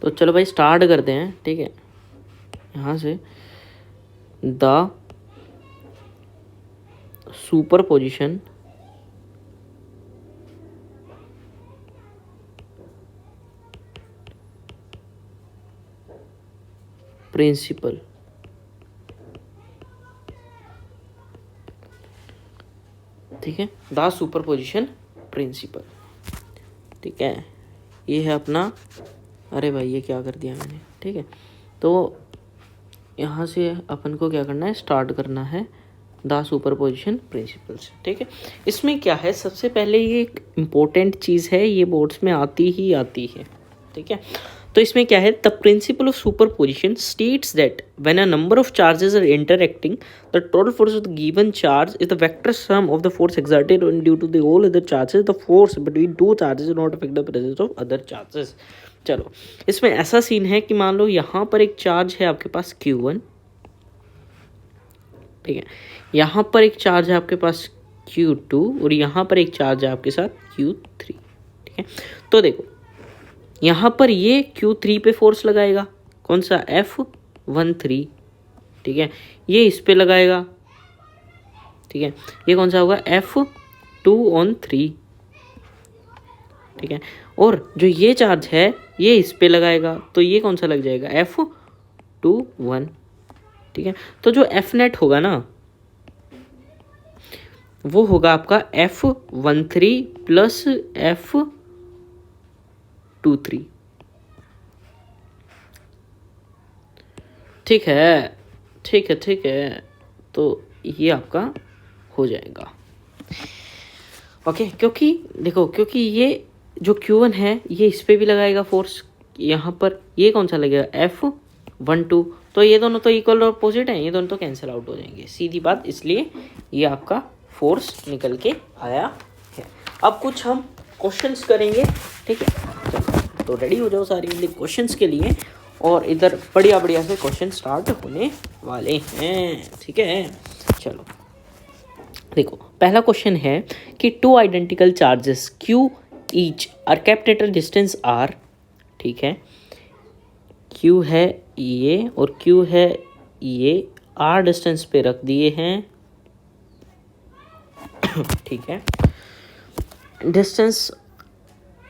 तो चलो भाई स्टार्ट करते हैं, ठीक है। यहाँ से द सुपर पोजिशन प्रिंसिपल, ठीक है, द सुपर पोजिशन प्रिंसिपल, ठीक है। ये है अपना, अरे भाई ये क्या कर दिया मैंने, ठीक है। तो यहाँ से अपन को क्या करना है, स्टार्ट करना है द सुपर पोजिशन प्रिंसिपल से, ठीक है। इसमें क्या है, सबसे पहले ये एक इम्पोर्टेंट चीज़ है, ये बोर्ड्स में आती ही आती है, ठीक है। तो इसमें क्या है, the principle of superposition states that when a number of charges are interacting the total force of the given charge is the vector sum of the force exerted on due to the all other charges, the force between two charges not affect the presence of other charges. चलो, इसमें ऐसा scene है कि मान लो यहाँ पर एक charge है आपके पास Q1, ठीक है, यहाँ पर एक चार्ज है आपके पास Q2 और यहाँ पर एक चार्ज है आपके साथ Q3, ठीक है। तो देखो यहाँ पर ये Q3 पे फोर्स लगाएगा, कौन सा, F13, ठीक है। ये इस पे लगाएगा, ठीक है। ये कौन सा होगा, F2/3, ठीक है। और जो ये चार्ज है ये इस पे लगाएगा, तो ये कौन सा लग जाएगा, F21, ठीक है। तो जो F नेट होगा ना वो होगा आपका F13 प्लस F23, ठीक है, ठीक है, ठीक है। तो ये आपका हो जाएगा, ओके। क्योंकि देखो, क्योंकि ये जो Q1 है ये इस पे भी लगाएगा फोर्स, यहाँ पर ये कौन सा लगेगा, F12, तो ये दोनों तो इक्वल और अपोजिट हैं, ये दोनों तो कैंसिल आउट हो जाएंगे, सीधी बात। इसलिए ये आपका फोर्स निकल के आया है। अब कुछ हम क्वेश्चंस करेंगे, ठीक है। चलो, तो रेडी हो जाओ सारे क्वेश्चंस के लिए, और इधर बढ़िया बढ़िया से क्वेश्चन स्टार्ट होने वाले हैं, ठीक है। चलो देखो, पहला क्वेश्चन है कि two identical charges Q each are kept at a distance R, ठीक है। Q है ये और Q है ये, R डिस्टेंस पे रख दिए हैं, ठीक है। डिस्टेंस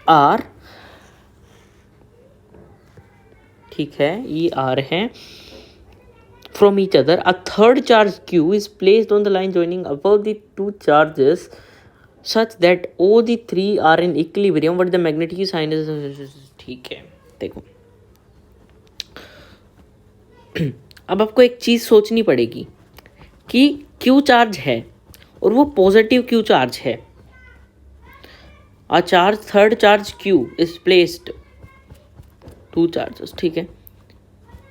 R, ठीक है, ये R है, from each other. A third charge Q is placed on the line joining above the two charges such that all the three are in equilibrium but the magnetic sign is, ठीक है। देखो अब आपको एक चीज सोचनी पड़ेगी कि Q चार्ज है और वो पॉजिटिव Q चार्ज है। A charge, third charge Q is placed, two charges, ठीक है।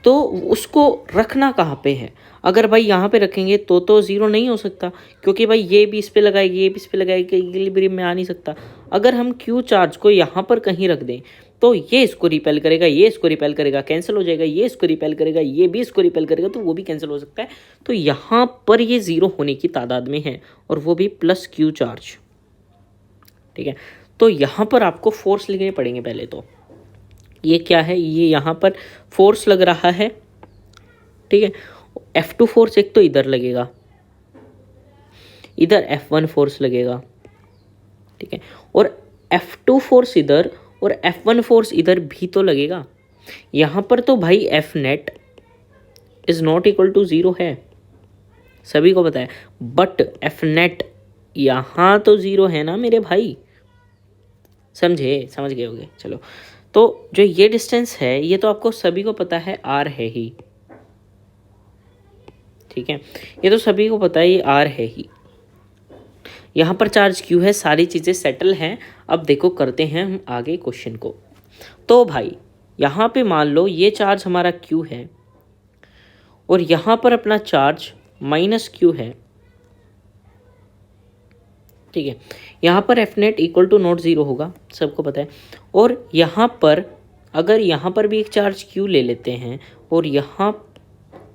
तो उसको रखना कहाँ पे है, अगर भाई यहाँ पे रखेंगे तो ज़ीरो नहीं हो सकता, क्योंकि भाई ये भी इस पे लगाएगी, ये भी इस पे लगाएगी, इक्विलिब्रियम में आ नहीं सकता। अगर हम Q चार्ज को यहाँ पर कहीं रख दें तो ये इसको रिपेल करेगा, ये इसको रिपेल करेगा, कैंसिल हो जाएगा, ये इसको रिपेल करेगा, ये भी इसको रिपेल करेगा, तो वो भी कैंसिल हो सकता है। तो यहाँ पर ये ज़ीरो होने की तादाद में है, और वो भी प्लस Q चार्ज, ठीक है। तो यहाँ पर आपको फोर्स लिखने पड़ेंगे पहले। तो ये क्या है, ये यहाँ पर फोर्स लग रहा है, ठीक है। F2 फोर्स एक तो इधर लगेगा, इधर F1 फोर्स लगेगा, ठीक है। और F2 फोर्स इधर और F1 फोर्स इधर भी तो लगेगा। यहाँ पर तो भाई F net is not equal to 0 है, सभी को पता है, बट F नेट यहाँ तो 0 है ना मेरे भाई, समझ गए होगे। चलो, तो जो ये डिस्टेंस है ये तो आपको सभी को पता है R है ही, ठीक है। ये तो सभी को पता है ये R है ही। यहाँ पर चार्ज Q है, सारी चीज़ें सेटल हैं। अब देखो करते हैं हम आगे क्वेश्चन को। तो भाई यहाँ पे मान लो ये चार्ज हमारा Q है और यहाँ पर अपना चार्ज माइनस Q है, ठीक है। यहाँ पर F net equal to not 0 होगा, सबको पता है। और यहाँ पर अगर यहाँ पर भी एक चार्ज Q ले लेते हैं और यहाँ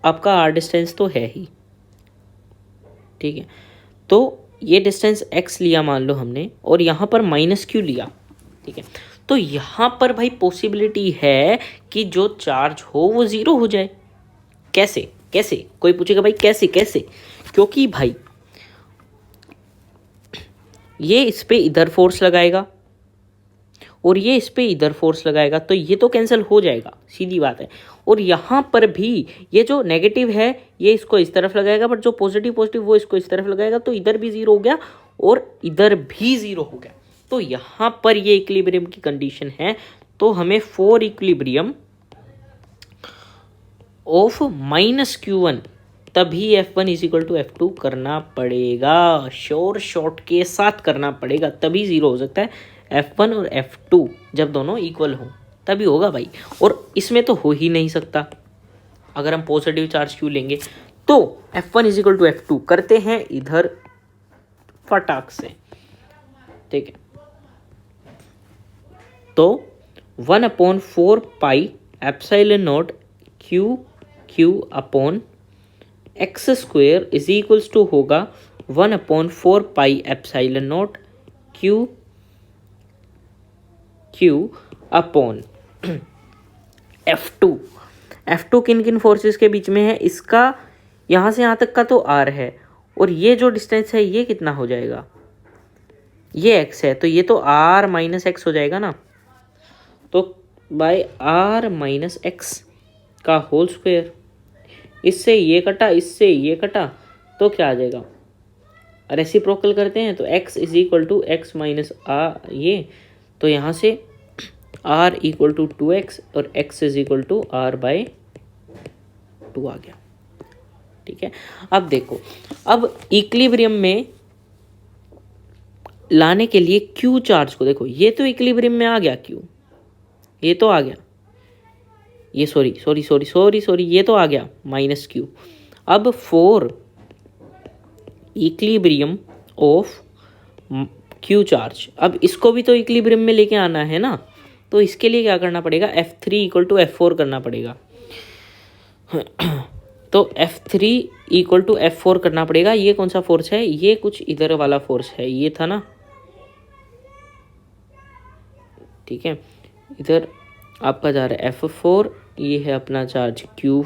आपका R डिस्टेंस तो है ही, ठीक है। तो ये डिस्टेंस x लिया मान लो हमने, और यहाँ पर माइनस Q लिया, ठीक है। तो यहाँ पर भाई पॉसिबिलिटी है कि जो चार्ज हो वो ज़ीरो हो जाए। कैसे कैसे, कोई पूछेगा भाई कैसे कैसे, क्योंकि भाई ये इस पे इधर फोर्स लगाएगा और ये इस पे इधर फोर्स लगाएगा, तो ये तो कैंसिल हो जाएगा, सीधी बात है। और यहाँ पर भी ये जो नेगेटिव है ये इसको इस तरफ लगाएगा, बट जो पॉजिटिव पॉजिटिव वो इसको इस तरफ लगाएगा, तो इधर भी ज़ीरो हो गया और इधर भी ज़ीरो हो गया। तो यहाँ पर ये इक्विलिब्रियम की कंडीशन है। तो हमें फॉर इक्विलिब्रियम ऑफ -Q1 तभी F1 is equal to F2 करना पड़ेगा, श्योर शॉर्ट के साथ करना पड़ेगा, तभी ज़ीरो हो सकता है। F1 और F2 जब दोनों इक्वल हो तभी होगा भाई, और इसमें तो हो ही नहीं सकता। अगर हम पॉजिटिव चार्ज Q लेंगे तो F1 is equal to F2 करते हैं इधर फटाक से, ठीक है। तो 1/4 pi epsilon naught Q upon x square is equals to होगा 1/4 pi epsilon naught Q upon F2 किन किन फोर्सेस के बीच में है, इसका यहाँ से यहाँ तक का तो R है, और ये जो डिस्टेंस है ये कितना हो जाएगा, ये x है, तो ये तो R माइनस एक्स हो जाएगा ना। तो बाय R माइनस एक्स का होल स्क्वायर, इससे ये कटा इससे ये कटा, तो क्या आ जाएगा, रेसिप्रोकल करते हैं तो x is equal to x minus R, ये तो यहाँ से r इक्वल टू 2x और x is equal to r by 2 आ गया, ठीक है। अब देखो, अब इक्विलिब्रियम में लाने के लिए Q चार्ज को देखो, ये तो इक्विलिब्रियम में आ गया Q, ये तो आ गया, ये सॉरी ये तो आ गया -Q। अब for equilibrium of Q charge, अब इसको भी तो इक्विलिब्रियम में लेके आना है ना, तो इसके लिए क्या करना पड़ेगा, F3 इक्वल टू F4 करना पड़ेगा। तो F3 इक्वल टू F4 करना पड़ेगा। ये कौन सा फोर्स है, ये कुछ इधर वाला फोर्स है, ये था ना, ठीक है। इधर आपका जा रहा है F4, ये है अपना चार्ज Q,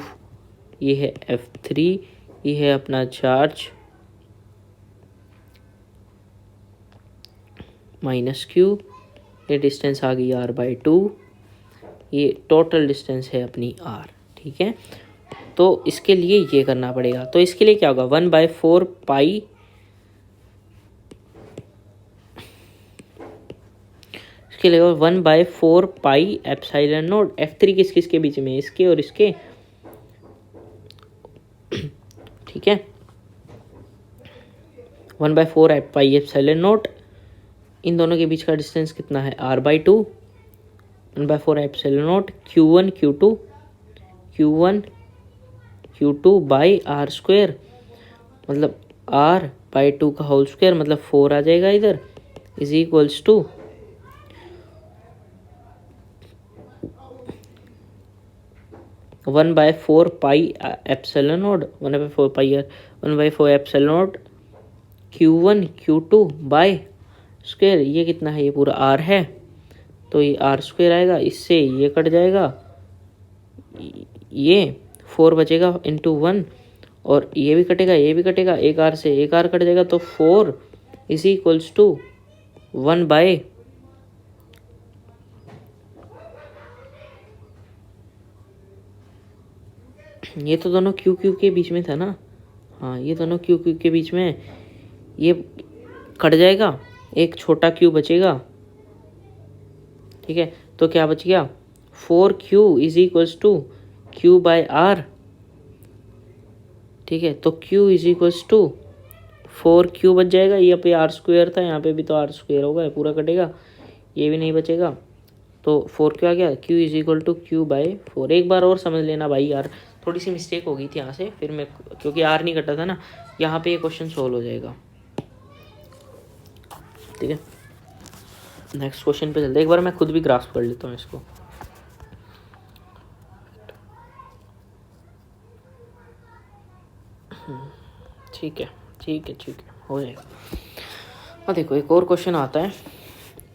ये है F3, ये है अपना चार्ज -Q, ये डिस्टेंस आ गई R बाई 2, ये टोटल डिस्टेंस है अपनी R, ठीक है। तो इसके लिए ये करना पड़ेगा, तो इसके लिए क्या होगा, 1/4 पाई इसके लिए 1/4 पाई एप्सिलॉन नॉट, F3 किस किस के बीच में, इसके और इसके, ठीक है। 1/4 पाई एप्सिलॉन नॉट, इन दोनों के बीच का डिस्टेंस कितना है, R by 2, 1/4 epsilon naught Q1 Q2 by R square, मतलब R बाई 2 का होल स्क्वायर, मतलब 4 आ जाएगा इधर, is equals to 1/4 pi epsilon naught 1/4 epsilon naught Q1 Q2 by square, ये कितना है, ये पूरा R है, तो ये R स्क्वायर आएगा, इससे ये कट जाएगा, ये 4 बचेगा इंटू 1, और ये भी कटेगा ये भी कटेगा, एक R से एक R कट जाएगा, तो 4 इज इक्वल्स टू 1 बाय ये तो दोनों Q के बीच में था ना, हाँ ये दोनों Q के बीच में, ये कट जाएगा, एक छोटा Q बचेगा, ठीक है। तो क्या बच गया, 4Q is equals to Q by R, ठीक है। तो Q is equals to 4Q बच जाएगा, ये पे R स्क्वायर था, यहाँ पे भी तो R स्क्वायर होगा, ये पूरा कटेगा, ये भी नहीं बचेगा, तो 4Q आ गया, Q is equal to Q by 4। एक बार और समझ लेना भाई यार, थोड़ी सी मिस्टेक हो गई थी यहाँ से, फिर मैं क्योंकि R नहीं कटा था ना, यहाँ पे ये क्वेश्चन सोल्व हो जाएगा, ठीक है। नेक्स्ट क्वेश्चन पे चलते, एक बार मैं खुद भी ग्रास्प कर लेता हूँ इसको। ठीक है हो जाएगा। और देखो एक और क्वेश्चन आता है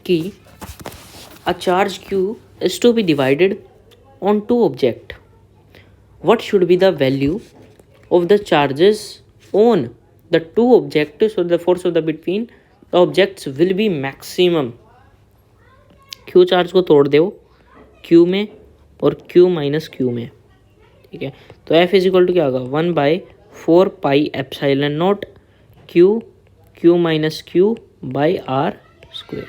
कि A charge q is to be divided on two object. What should be the value of the charges on the two objects, so the force of the between the objects will be maximum. q charge को तोड़ दो q में और q minus q में, ठीक है। तो F is equal to क्या होगा 1/4πε0 q minus q by R square,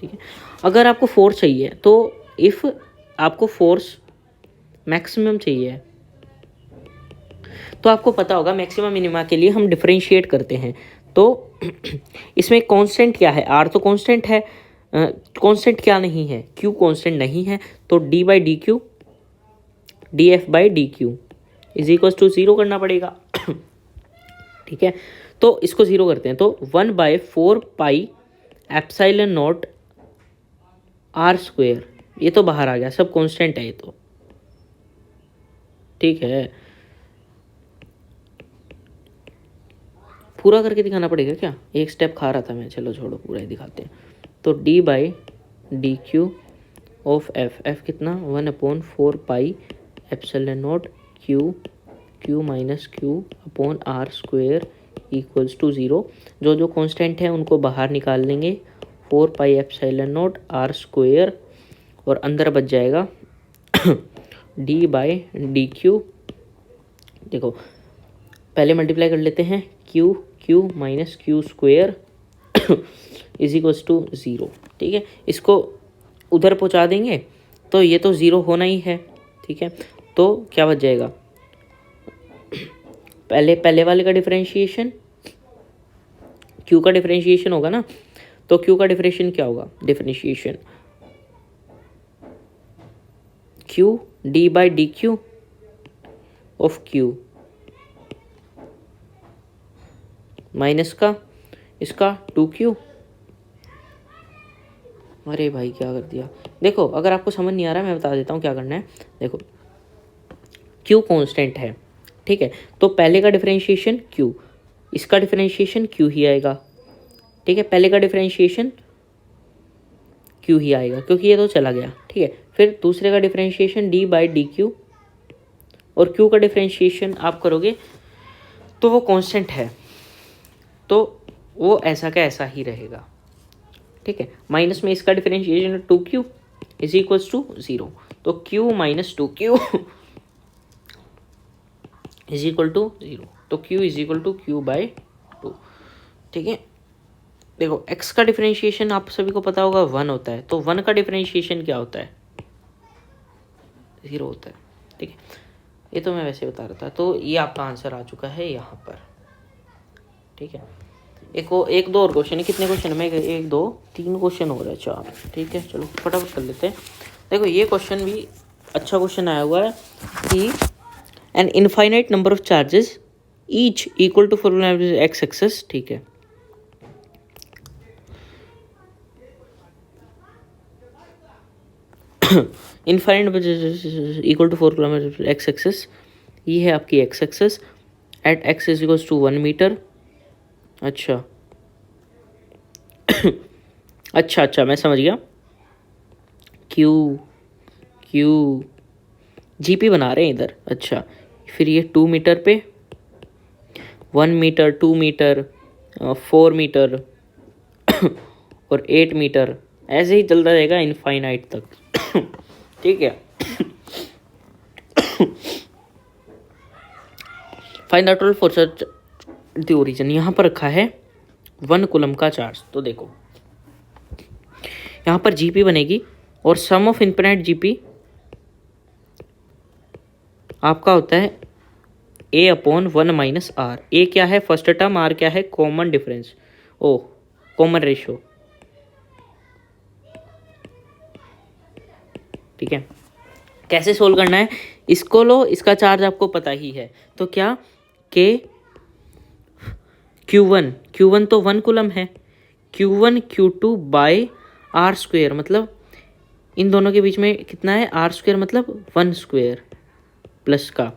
ठीक है। अगर आपको फोर्स चाहिए तो इफ़ आपको फोर्स मैक्सिमम चाहिए तो आपको पता होगा मैक्सिमम मिनिमा के लिए हम डिफरेंशिएट करते हैं। तो इसमें कांस्टेंट क्या है, आर तो कांस्टेंट है, कांस्टेंट क्या नहीं है, क्यू कांस्टेंट नहीं है, तो D by D Q D F by D Q is equal to 0 करना पड़ेगा, ठीक है। तो इसको 0 करते हैं, तो 1/4πε0 आर स्क्वेयर, ये तो बाहर आ गया, सब कांस्टेंट है ये तो, ठीक है। पूरा करके दिखाना पड़ेगा क्या, एक स्टेप खा रहा था मैं, चलो छोड़ो पूरा ही दिखाते हैं। तो D by D Q of F, F कितना 1/4πε0 Q minus Q upon R square equals to 0। जो जो कांस्टेंट है उनको बाहर निकाल लेंगे, 4πε0 आर स्क्वेयर, और अंदर बच जाएगा डी बाई डी क्यू। देखो पहले मल्टीप्लाई कर लेते हैं, Q minus Q square is equals to 0, ठीक है। इसको उधर पहुंचा देंगे तो ये तो 0 होना ही है, ठीक है। तो क्या बच जाएगा, पहले वाले का डिफरेंशिएशन, क्यू का डिफरेंशिएशन होगा ना, तो क्यू का डिफरेंशिएशन क्या होगा, differentiation Q D by D Q of Q minus का इसका 2q। अरे भाई क्या कर दिया, देखो अगर आपको समझ नहीं आ रहा मैं बता देता हूँ क्या करना है। देखो q कांस्टेंट है, ठीक है, तो पहले का डिफरेंशिएशन q, इसका डिफरेंशिएशन q ही आएगा, ठीक है। पहले का डिफरेंशिएशन q ही आएगा क्योंकि ये तो चला गया, ठीक है। फिर दूसरे का differentiation d by D Q, और q का डिफरेंशिएशन आप करोगे तो वो कांस्टेंट है, तो वो ऐसा का ऐसा ही रहेगा, ठीक है। माइनस में इसका differentiation 2q is equals to 0, तो q minus 2q is equal to 0, तो q is equal to q by 2, ठीक है। देखो x का डिफरेंशिएशन आप सभी को पता होगा 1 होता है, तो 1 का डिफरेंशिएशन क्या होता है, 0 होता है, ठीक है। ये तो मैं वैसे बता रहा था, तो ये आपका आंसर आ चुका है यहाँ पर, ठीक है। एक दो और क्वेश्चन है, कितने क्वेश्चन में, 1 2 3 क्वेश्चन हो रहा है, 4, ठीक है। चलो फटाफट कर लेते हैं। देखो ये क्वेश्चन भी अच्छा क्वेश्चन आया हुआ है कि an infinite number of charges each equal to x axis, ठीक है। Infinite equal to 4 kilometre x axis, ये है आपकी x axis at x is equals to 1 metre. अच्छा अच्छा मैं समझ गया, क्यू जीपी बना रहे हैं इधर, अच्छा। फिर ये 2 मीटर पे 1 मीटर 2 मीटर 4 मीटर और 8 मीटर, ऐसे ही चलता रहेगा इनफाइनाइट तक, ठीक है। Find the total force at the origin, यहाँ पर रखा है 1 कूलम का चार्ज। तो देखो यहाँ पर जीपी बनेगी और सम ऑफ इनफिनिट जीपी आपका होता है a अपॉन 1 माइनस आर। ए क्या है फर्स्ट टर्म, आर क्या है कॉमन डिफरेंस, ओ कॉमन रेशो, ठीक है। कैसे सोल्व करना है, इसको लो, इसका चार्ज आपको पता ही है, तो क्या के Q1 तो 1 कूलम है, Q1 Q2 bye are square, मतलब इन दोनों के बीच में कितना है आर स्क्वेयर, मतलब 1 स्क्वेयर प्लस का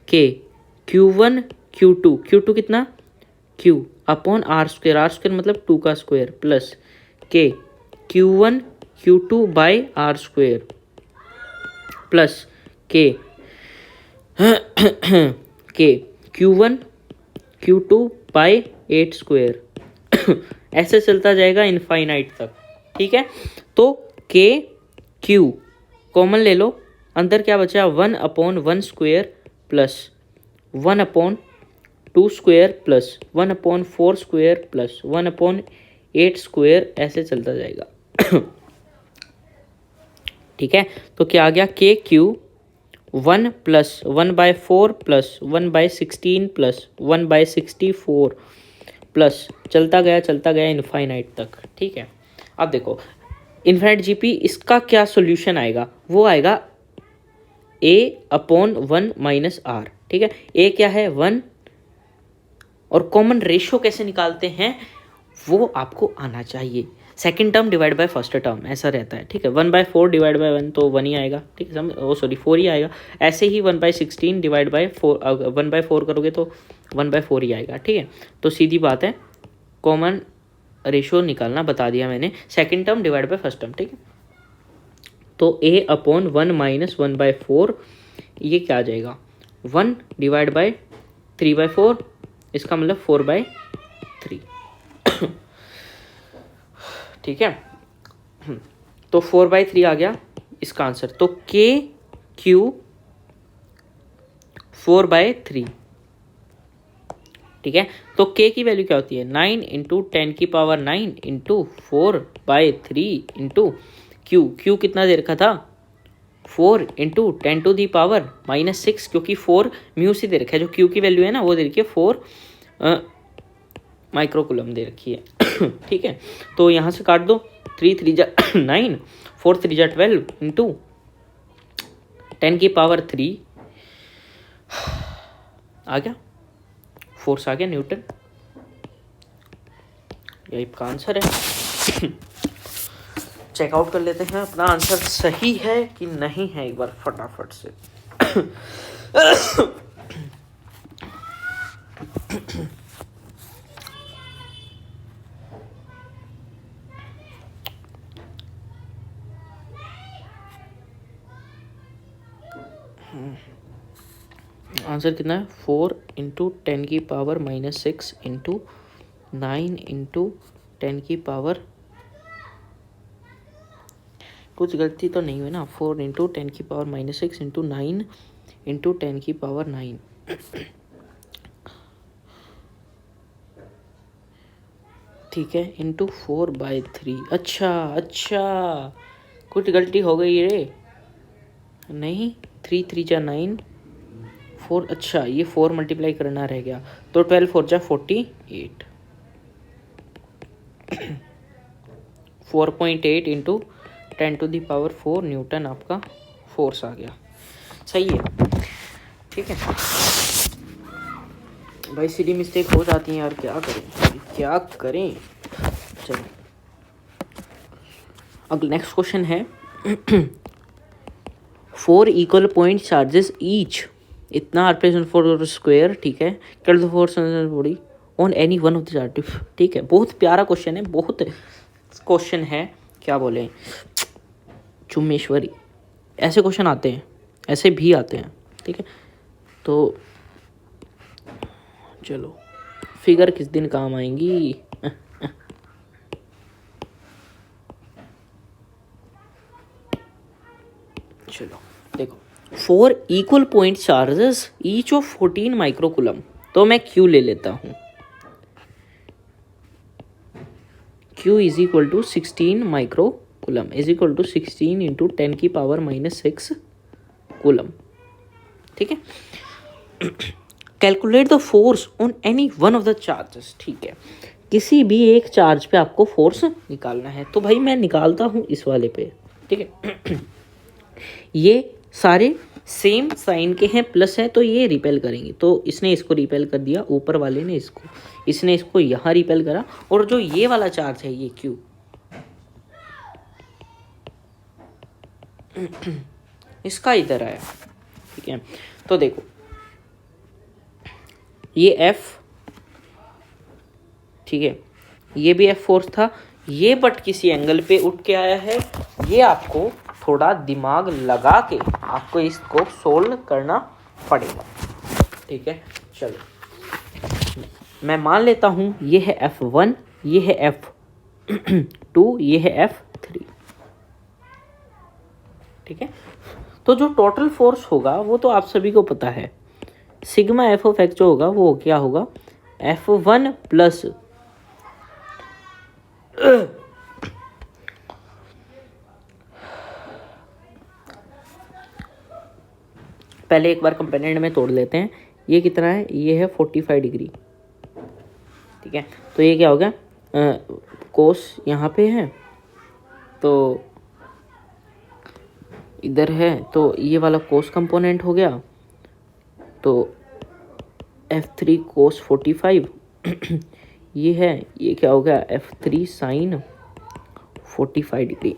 के Q1 Q2 कितना Q अपॉन आर स्क्वेयर मतलब 2 का स्क्वेयर प्लस के Q1 Q2 by are square plus के के Q1 Q2 बाई 8 स्क्वेयर ऐसे चलता जाएगा इनफाइनाइट तक, ठीक है। तो के क्यू कॉमन ले लो, अंदर क्या बचा 1/1 square plus 1/2 square plus 1/4 square plus 1/8 square, ऐसे चलता जाएगा ठीक है। तो क्या आ गया के Q 1 plus 1/4 plus 1/16 plus 1/64 plus चलता गया इनफाइनाइट तक, ठीक है। अब देखो इनफाइनाइट जीपी, इसका क्या सॉल्यूशन आएगा, वो आएगा a/1 माइनस आर, ठीक है। ए क्या है 1, और कॉमन रेशियो कैसे निकालते हैं वो आपको आना चाहिए। Second term divide by first term ऐसा रहता है, ठीक है। 1/4 डिवाइड बाय 1 तो 1 ही आएगा, ठीक है। ओ सॉरी 4 ही आएगा। ऐसे ही 1/16 डिवाइड बाय 4, 1/4 करोगे तो 1/4 ही आएगा, ठीक है। तो सीधी बात है, कॉमन रेशियो निकालना बता दिया मैंने, second term divide by first term, ठीक है। तो a/1 माइनस 1/4 ये क्या आ जाएगा 1 डिवाइड बाय 3/4, इसका मतलब 4/3 ठीक है। तो 4/3 आ गया इसका आंसर। तो के क्यू 4/3, ठीक है। तो के की वैल्यू क्या होती है 9 इंटू 10⁹9 इंटू 4/3 इंटू क्यू कितना दे रखा था 4 इंटू 10⁻⁻6, क्योंकि 4 म्यू से दे रखा है, जो क्यू की वैल्यू है ना वो दे रखी है 4 माइक्रोकुलम दे रखी है ठीक है। तो यहाँ से काट दो, 3 3 जा 9, 4 3 जा 12 इंटू 10⁻3 आ गया, फोर्स आ गया न्यूटन, यही का आंसर है चेकआउट कर लेते हैं अपना आंसर सही है कि नहीं है एक बार फटाफट से आंसर कितना है 4 इंटू 10⁻⁻6 इंटू 9 इंटू 10⁻, कुछ गलती तो नहीं हुई ना, 4 इंटू 10⁻⁻6 इंटू 9 इंटू 10⁻9 ठीक है, इंटू 4/3। अच्छा कुछ गलती हो गई रे, नहीं 3 3 जा 9 4, अच्छा ये 4 मल्टीप्लाई करना रह गया, तो 12 4 जा 48 4.8 इंटू 10⁴ न्यूटन आपका फोर्स आ गया, सही है, ठीक है भाई। सीधी मिस्टेक हो जाती है यार, क्या करें। चलो अब नेक्स्ट क्वेश्चन है 4 इक्वल पॉइंट चार्जेस ईच, इतना आरपीएस फॉर स्क्वायर, ठीक है, calculate the force body on any one of the charge, ठीक है। बहुत प्यारा क्वेश्चन है, बहुत क्वेश्चन है, क्या बोले चुम्मेश्वरी, ऐसे क्वेश्चन आते हैं, ऐसे भी आते हैं, ठीक है। तो चलो फिगर किस दिन काम आएंगी चलो देखो 4 equal point charges each of 14 microcoulomb, तो मैं क्यू ले लेता हूँ, Q is equal to 16 microcoulomb is equal to 16 into 10⁻⁻6 coulomb, ठीक है। Calculate the force on any one of the charges, ठीक है, किसी भी एक चार्ज पे आपको फोर्स निकालना है। तो भाई मैं निकालता हूँ इस वाले पे, ठीक है ये सारे सेम साइन के हैं, प्लस है तो ये रिपेल करेंगे, तो इसने इसको रिपेल कर दिया, ऊपर वाले ने इसने इसको यहाँ रिपेल करा, और जो ये वाला चार्ज है ये क्यू इसका इधर आया, ठीक है। तो देखो ये F, ठीक है, ये भी F फोर्स था, ये बट किसी एंगल पे उठ के आया है, ये आपको थोड़ा दिमाग लगा के आपको इसको सोल्व करना पड़ेगा। ठीक है, चलो मैं मान लेता हूँ ये है F1, ये है F2, ये है F3। ठीक है, तो जो टोटल फोर्स होगा वो तो आप सभी को पता है, सिग्मा एफ ऑफ एक्स जो होगा वो क्या होगा, F1 प्लस पहले एक बार कंपोनेंट में तोड़ लेते हैं। ये कितना है, ये है 45 डिग्री। ठीक है, तो ये क्या हो गया, कोस यहाँ पे है तो इधर है, तो ये वाला कोस कंपोनेंट हो गया, तो F3 कोस 45 ये है, ये क्या हो गया F3 साइन 45 डिग्री।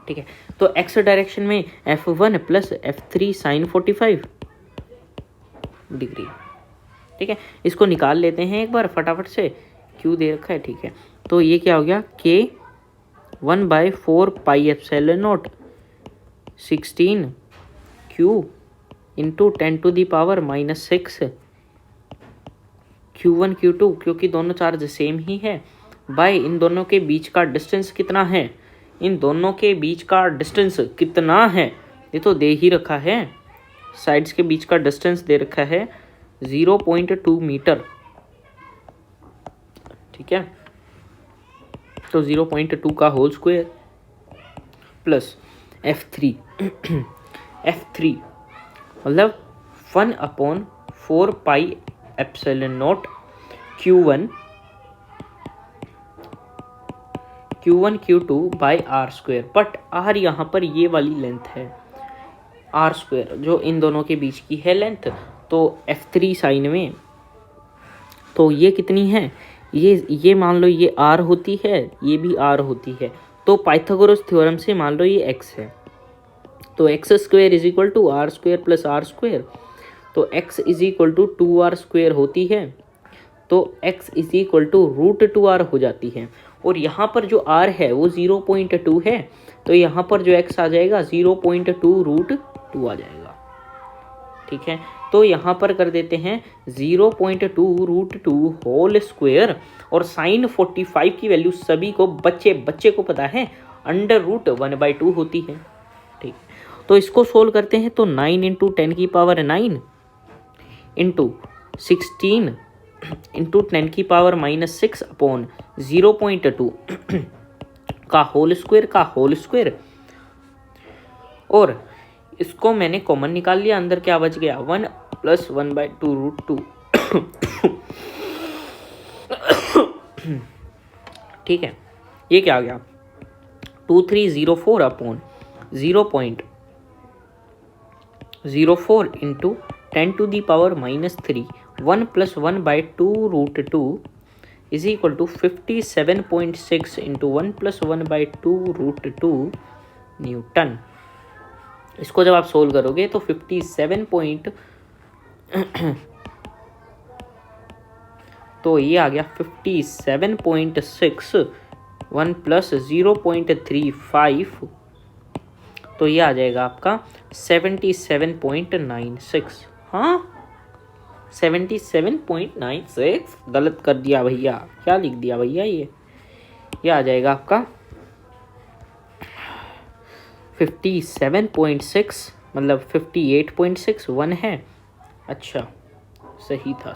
ठीक है, तो एक्स डायरेक्शन में F1 plus F3 sign 45 degree. ठीक है, इसको निकाल लेते हैं एक बार फटाफट से, क्यू दे रखा है। ठीक है, तो ये क्या हो गया, K 1/4 pi epsilon not 16 Q into 10⁻⁻⁶ Q1 Q2, क्योंकि दोनों चार्ज सेम ही है, बाय इन दोनों के बीच का डिस्टेंस कितना है, इन दोनों के बीच का डिस्टेंस कितना है ये तो दे ही रखा है, साइड्स के बीच का डिस्टेंस दे रखा है 0.2 मीटर। ठीक है, तो 0.2 का whole square plus F3 F3 मतलब 1/4 pi epsilon naught Q1 Q2 by R square, but R यहाँ पर ये वाली लेंथ है आर स्क्वायर जो इन दोनों के बीच की है लेंथ, तो F3 साइन में तो ये कितनी है, ये मान लो ये आर होती है, ये भी आर होती है, तो पाइथागोरस थ्योरम से मान लो ये एक्स है, तो X square is equal to R square plus R square, तो X is equal to 2r square होती है, तो x is equal to √2r हो जाती है, और यहाँ पर जो r है वो 0.2 है, तो यहाँ पर जो x आ जाएगा 0.2 √2 आ जाएगा। ठीक है, तो यहाँ पर कर देते हैं 0.2 √2 होल स्क्वायर, और साइन 45 की वैल्यू सभी को बच्चे को पता है √1/2 होती है। ठीक, तो इसको सोल्व करते हैं, तो 9 × 10⁹ इंटू 16 इंटू 10⁻⁻6 अपॉन 0.2 का होल स्क्वायर, और इसको मैंने कॉमन निकाल लिया, अंदर क्या बच गया 1 + 1/2 √2। ठीक है, ये क्या आ गया 2304 अपॉन 0.04 इंटू 10⁻⁻3 1 + 1/2 √2 इज इक्वल टू 57.6 इंटू 1 + 1/2 √2 न्यूटन। इसको जब आप सोल्व करोगे तो 57 तो ये आ गया 57.6 1 + 0.35, तो ये आ जाएगा आपका 77.96। हाँ 77.96 गलत कर दिया भैया, क्या लिख दिया भैया, ये आ जाएगा आपका 57.6 मतलब 58.61 है। अच्छा सही था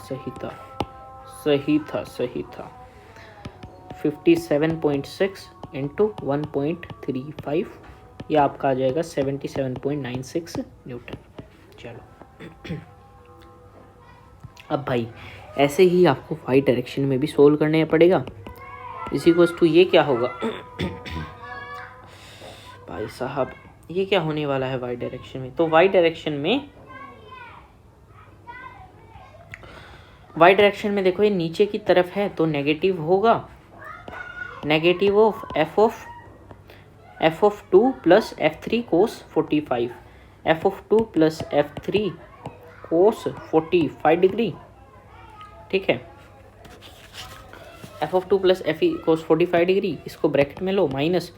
57.6 इंटू 1.35, ये आपका आ जाएगा 77.96 न्यूटन। चलो अब भाई ऐसे ही आपको वाई डायरेक्शन में भी सोल्व करने पड़ेगा। इसी को टू ये क्या होगा भाई साहब, ये क्या होने वाला है वाई डायरेक्शन में, तो वाई डायरेक्शन में देखो ये नीचे की तरफ है तो नेगेटिव होगा, negative of f(2) + f3 cos 45, f(2) + f3 cos 45 degree. ठीक है, f(2) plus F cos 45 degree, इसको ब्रैकेट में लो माइनस,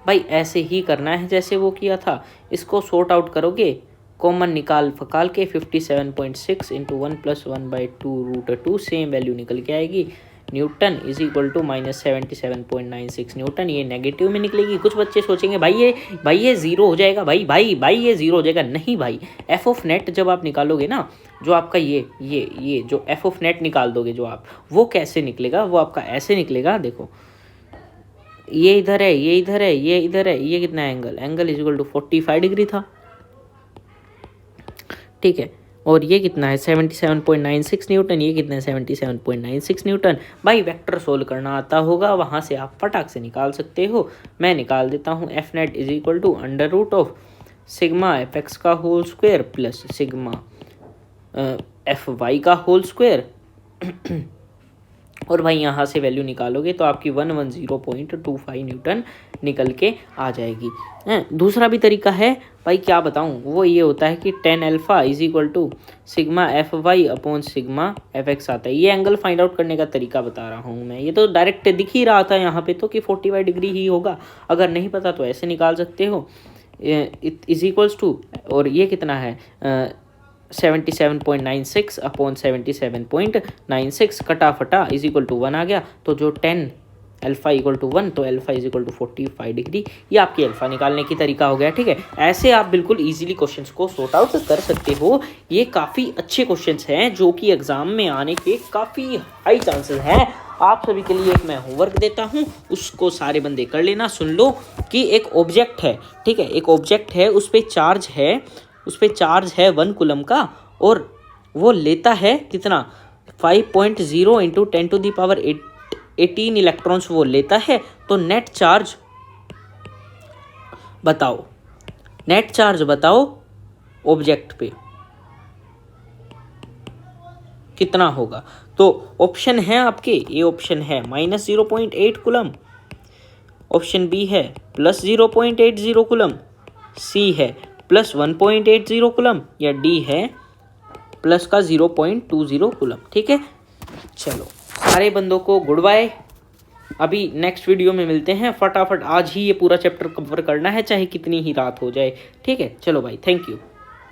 भाई ऐसे ही करना है जैसे वो किया था। इसको सॉर्ट आउट करोगे, कॉमन निकाल फकाल के 57.6 इंटू 1 प्लस 1/2√2 सेम वैल्यू निकल के आएगी। Newton is equal to minus 77.96 newton. ये नेगेटिव में निकलेगी। कुछ बच्चे सोचेंगे भाई ये जीरो हो जाएगा, भाई ये जीरो हो जाएगा। नहीं भाई, एफ ऑफ नेट जब आप निकालोगे ना, जो आपका ये जो एफ ऑफ नेट निकाल दोगे जो आप, वो कैसे निकलेगा, वो आपका ऐसे निकलेगा। देखो ये इधर है, ये इधर है, ये इधर है, ये कितना angle is equal to 45 degree था, ठीक है। और ये कितना है 77.96 न्यूटन, ये कितना है 77.96 न्यूटन। भाई वेक्टर सोल्व करना आता होगा, वहाँ से आप फटाक से निकाल सकते हो। मैं निकाल देता हूँ, F net is equal to √of sigma F X का whole square plus sigma F Y का होल स्क्वायर। और भाई यहाँ से वैल्यू निकालोगे तो आपकी 110.25 न्यूटन निकल के आ जाएगी। दूसरा भी तरीका है भाई, क्या बताऊँ, वो ये होता है कि tan alpha is equal to sigma F Y upon sigma F X आता है। ये एंगल फाइंड आउट करने का तरीका बता रहा हूँ मैं। ये तो डायरेक्ट दिख ही रहा था यहाँ पे तो कि 45 डिग्री ही होगा। अगर नहीं पता तो ऐसे निकाल सकते हो, इज इक्वल्स टू, और ये कितना है 77.96 अपॉन 77.96 कटा फटा इज इक्वल टू 1 आ गया। तो जो 10 अल्फा इक्वल टू 1, तो alpha is equal to 45 degree. ये आपकी अल्फा निकालने की तरीका हो गया, ठीक है। ऐसे आप बिल्कुल इजीली क्वेश्चंस को सॉर्ट आउट कर सकते हो। ये काफ़ी अच्छे क्वेश्चंस हैं जो कि एग्जाम में आने के काफ़ी हाई चांसेस हैं। आप सभी के लिए एक मैं होमवर्क देता हूँ, उसको सारे बंदे कर लेना। सुन लो कि एक ऑब्जेक्ट है, ठीक है, एक ऑब्जेक्ट है, उस पर चार्ज है 1 कूलम का, और वो लेता है कितना 5.0 इंटू 10⁻18 इलेक्ट्रॉन्स वो लेता है। तो नेट चार्ज बताओ ऑब्जेक्ट पे कितना होगा। तो ऑप्शन है आपके, ए ऑप्शन है -0.8 कूलम, ऑप्शन बी है +0.80 कूलम, सी है +1.80 कूलम, या डी है प्लस का 0.20 कूलम, ठीक है। चलो सारे बंदों को गुड बाय। अभी नेक्स्ट वीडियो में मिलते हैं। फटाफट आज ही ये पूरा चैप्टर कवर करना है, चाहे कितनी ही रात हो जाए, ठीक है। चलो भाई, थैंक यू।